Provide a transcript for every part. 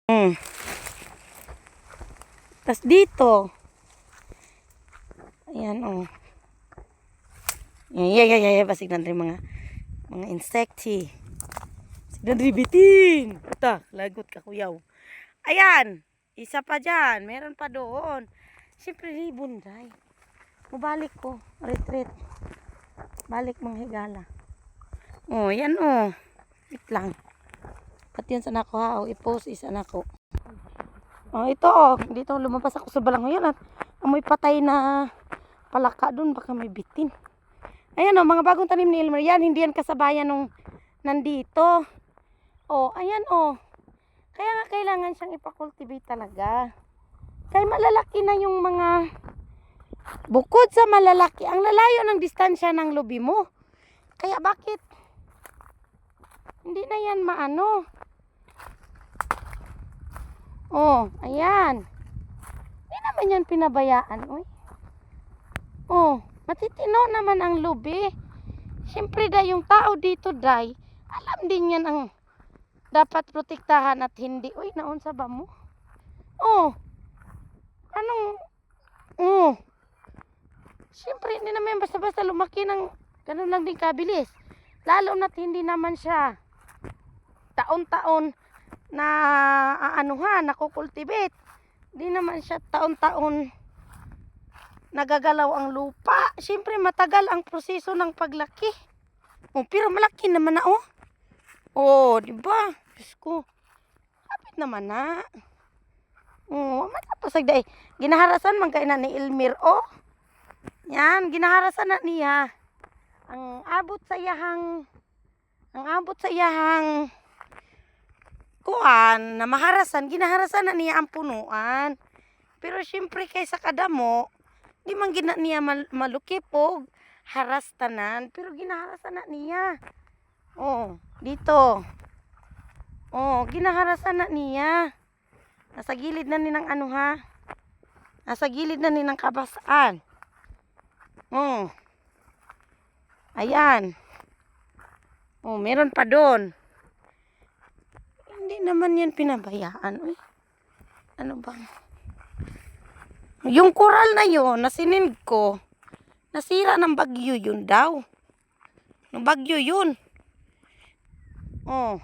Mm. Tas dito. Ayan, oh. Basig na rin mga insekti. Signan rin bitin. Ito, lagot ka kuyaw. Ayan, isa pa dyan. Meron pa doon. Siyempre, ribon, day. Mubalik ko. Retreat. Balik mga higala. Oh, yan, oh. Wait lang. Pati yun sa nako, ha. Oh, i-post isa nako. Oh, ito, oh. Dito, lumabas ako sa balang ngayon at amoy patay na palaka doon. Baka may bitin. Ayan, oh, mga bagong tanim ni Elmer. Yan, hindi yan kasabayan nung nandito. Oh, ayan, oh. Kaya nga kailangan siyang ipakultivate talaga. Kaya malalaki na yung mga, bukod sa malalaki, ang lalayo ng distansya ng lubi mo. Kaya bakit hindi na yan maano? Oh, ayan. Hindi naman yan pinabayaan. Uy. Oh, matitino naman ang lubi. Siyempre, day, yung tao dito, day, alam din yan ang dapat protektahan at hindi. Uy, naunsa ba mo? Oh, anong, oh, siyempre, hindi naman basta-basta lumaki ng ganun lang din kabilis. Lalo na't hindi naman siya taon-taon na nakukultivate. Hindi naman siya taon-taon nagagalaw ang lupa. Siyempre, matagal ang proseso ng paglaki. Oh, pero malaki naman na, oh. Oh, di ba? Diyos ko. Kapit naman na. Oh, matapos agday. Ginaharasan man kay na ni Elmer, oh. Yan, ginaharasan na niya. Ang abot sa iyahang kuan na maharasan, ginaharasan na niya ang punuan. Pero syempre kaysa kadamo, di man gina niya malukipog, haras tanan, pero ginaharasan na niya. Oh, dito. Oh, ginaharasan na niya. Nasa gilid na ni ng ano, ha? Nasa gilid na ni ng kabasaan. Oh. Ayan. Oh, meron pa doon. Hindi naman yan pinabayaan. Uy. Ano bang? Yung coral na yun, nasinend ko, nasira ng bagyo yun daw. Ng bagyo yun. Oh.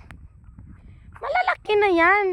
Malalaki na yan.